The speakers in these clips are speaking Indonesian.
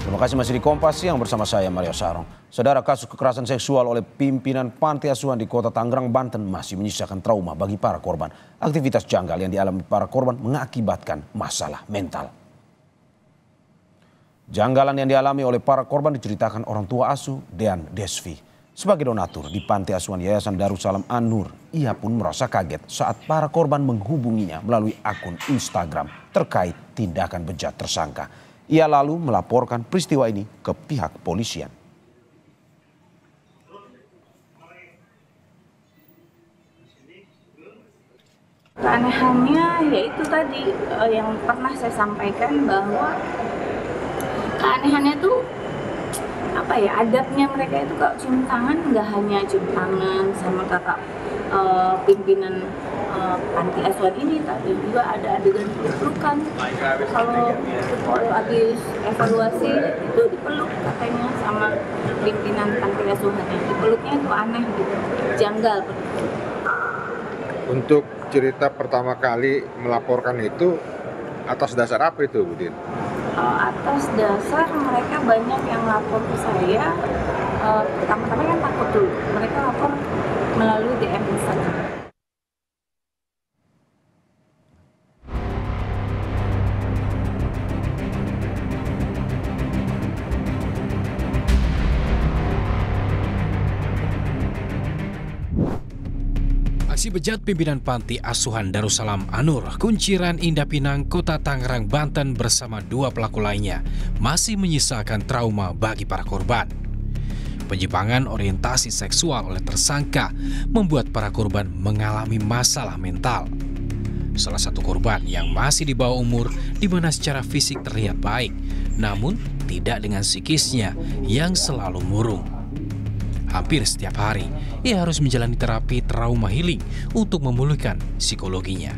Terima kasih masih di Kompas Siang bersama saya Mario Sarong. Saudara, kasus kekerasan seksual oleh pimpinan panti asuhan di Kota Tangerang, Banten masih menyisakan trauma bagi para korban. Aktivitas janggal yang dialami para korban mengakibatkan masalah mental. Janggalan yang dialami oleh para korban diceritakan orang tua asuh Dean Desvi. Sebagai donatur di panti asuhan Yayasan Darussalam An-Nur, ia pun merasa kaget saat para korban menghubunginya melalui akun Instagram terkait tindakan bejat tersangka. Ia lalu melaporkan peristiwa ini ke pihak polisian. Keanehannya yaitu tadi yang pernah saya sampaikan, bahwa keanehannya tuh adabnya mereka itu kalau cium tangan nggak hanya cium tangan sama kakak pimpinan panti asuhan ini, tapi juga ada adegan peluk-pelukan. Kalau habis evaluasi itu dipeluk katanya sama pimpinan panti asuhannya. Dipeluknya itu aneh gitu, janggal. Untuk cerita pertama kali melaporkan itu atas dasar apa itu, Bu Din? Atas dasar mereka banyak yang lapor ke saya. Pertama-tama kan takut dulu, mereka lapor melalui DM Instagram. Aksi bejat pimpinan panti asuhan Darussalam An-Nur, Kunciran Indah Pinang, Kota Tangerang, Banten bersama dua pelaku lainnya masih menyisakan trauma bagi para korban. Penyimpangan orientasi seksual oleh tersangka membuat para korban mengalami masalah mental. Salah satu korban yang masih di bawah umur, di mana secara fisik terlihat baik, namun tidak dengan psikisnya yang selalu murung. Hampir setiap hari, ia harus menjalani terapi trauma healing untuk memulihkan psikologinya.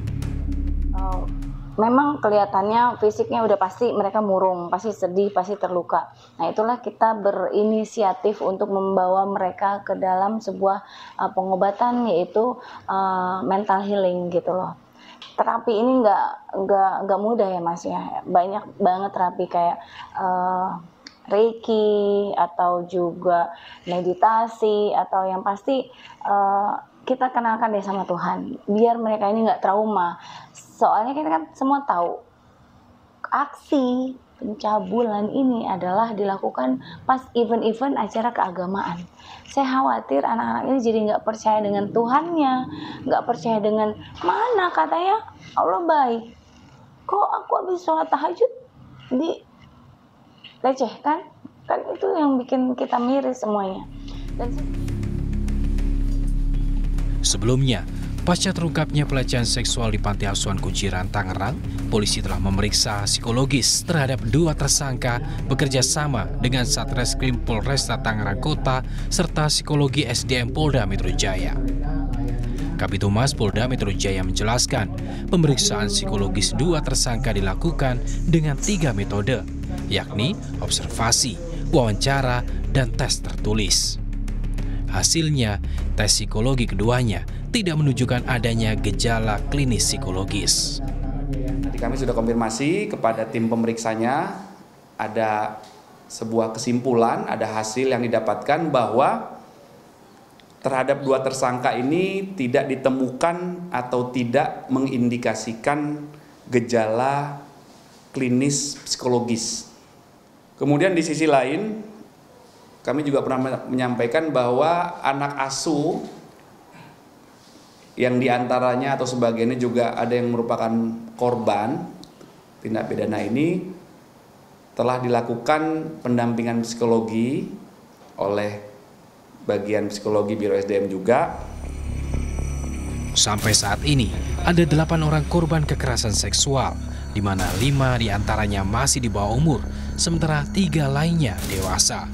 Memang kelihatannya fisiknya udah pasti mereka murung, pasti sedih, pasti terluka. Nah, itulah kita berinisiatif untuk membawa mereka ke dalam sebuah pengobatan, yaitu mental healing gitu loh. Terapi ini nggak mudah ya Mas ya. Banyak banget terapi kayak Reiki atau juga meditasi, atau yang pasti kita kenalkan deh sama Tuhan biar mereka ini nggak trauma. Soalnya kita kan semua tahu aksi pencabulan ini adalah dilakukan pas event-event acara keagamaan. Saya khawatir anak-anak ini jadi nggak percaya dengan Tuhannya, nggak percaya dengan mana katanya Allah baik. Kok aku habis sholat tahajud lecehkan, kan itu yang bikin kita miris semuanya. Sebelumnya, pasca terungkapnya pelecehan seksual di Panti Asuhan Kunciran Tangerang, polisi telah memeriksa psikologis terhadap dua tersangka bekerja sama dengan Satreskrim Polresta Tangerang Kota serta psikologi SDM Polda Metro Jaya. Kabitumas Polda Metro Jaya menjelaskan, pemeriksaan psikologis dua tersangka dilakukan dengan 3 metode, yakni observasi, wawancara, dan tes tertulis. Hasilnya, tes psikologi keduanya tidak menunjukkan adanya gejala klinis psikologis. Nanti kami sudah konfirmasi kepada tim pemeriksanya, ada sebuah kesimpulan, ada hasil yang didapatkan bahwa terhadap dua tersangka ini tidak ditemukan atau tidak mengindikasikan gejala klinis psikologis. Kemudian di sisi lain, kami juga pernah menyampaikan bahwa anak asuh yang diantaranya atau sebagiannya juga ada yang merupakan korban tindak pidana ini telah dilakukan pendampingan psikologi oleh bagian psikologi Biro SDM juga. Sampai saat ini, ada 8 orang korban kekerasan seksual, di mana 5 diantaranya masih di bawah umur, sementara 3 lainnya dewasa.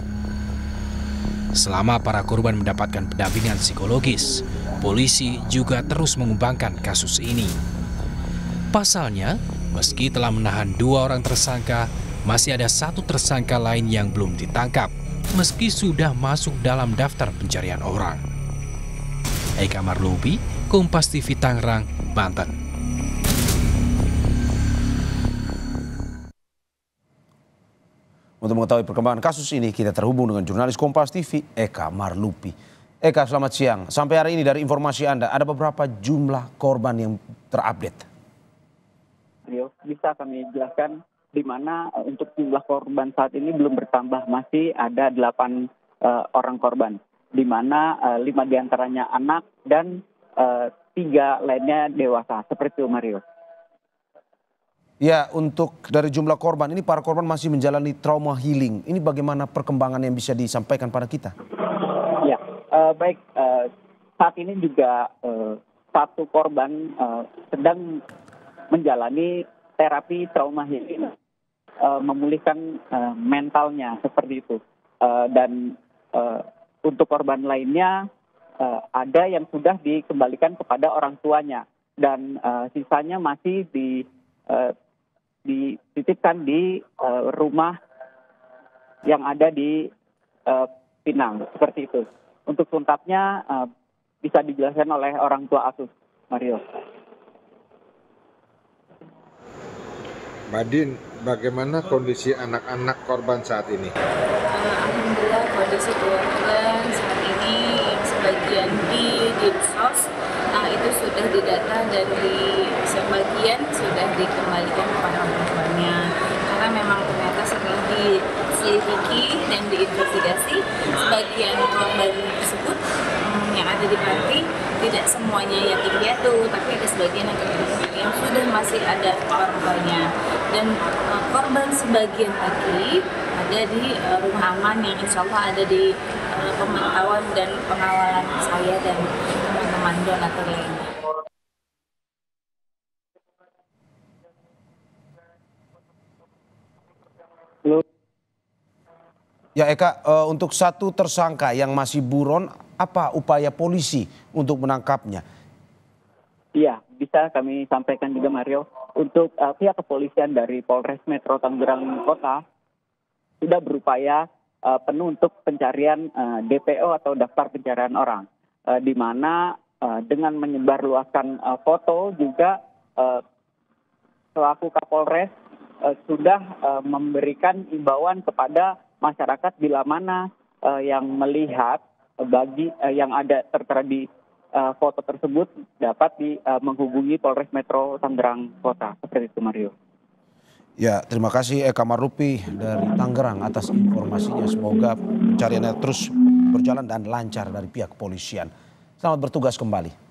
Selama para korban mendapatkan pendampingan psikologis, polisi juga terus mengembangkan kasus ini. Pasalnya, meski telah menahan 2 orang tersangka, masih ada 1 tersangka lain yang belum ditangkap, meski sudah masuk dalam daftar pencarian orang. Eka Marlubi, Kompas TV Tangerang, Banten. Untuk mengetahui perkembangan kasus ini, kita terhubung dengan jurnalis Kompas TV, Eka Marlupi. Eka, selamat siang. Sampai hari ini dari informasi Anda, ada beberapa jumlah korban yang terupdate. Rio, bisa kami jelaskan di mana untuk jumlah korban saat ini belum bertambah, masih ada 8 orang korban, di mana 5 diantaranya anak dan 3 lainnya dewasa, seperti itu Mario. Ya, untuk dari jumlah korban ini, para korban masih menjalani trauma healing. Ini bagaimana perkembangan yang bisa disampaikan pada kita? Ya, baik. Saat ini juga satu korban sedang menjalani terapi trauma healing, memulihkan mentalnya seperti itu. Dan untuk korban lainnya ada yang sudah dikembalikan kepada orang tuanya dan sisanya masih dititipkan di rumah yang ada di Pinang, seperti itu. Untuk selengkapnya bisa dijelaskan oleh orang tua asuh, Mario. Badin, bagaimana kondisi anak-anak korban saat ini? Alhamdulillah kondisi korban saat ini yang sebagian di Dinsos itu sudah didata dan sebagian sudah dikembalikan kepada orang tuanya, karena memang ternyata setelah diselidiki dan diinvestigasi, sebagian korban tersebut yang ada di panti tidak semuanya yatim piatu, tapi ada sebagian yang sudah masih ada orang tuanya, dan korban sebagian lagi ada di rumah aman yang insya Allah ada di pemantauan dan pengawalan saya dan teman-teman donatur lainnya. Ya Eka, untuk satu tersangka yang masih buron, apa upaya polisi untuk menangkapnya? Iya, bisa kami sampaikan juga Mario. Untuk pihak kepolisian dari Polres Metro Tangerang Kota sudah berupaya penuh untuk pencarian DPO atau daftar pencarian orang, di mana dengan menyebarluaskan foto juga selaku Kapolres sudah memberikan imbauan kepada masyarakat bila mana yang melihat yang ada tertera di foto tersebut dapat menghubungi Polres Metro Tangerang Kota, seperti itu Mario. Ya, terima kasih Eka Marlupi dari Tangerang atas informasinya. Semoga pencariannya terus berjalan dan lancar dari pihak kepolisian. Selamat bertugas kembali.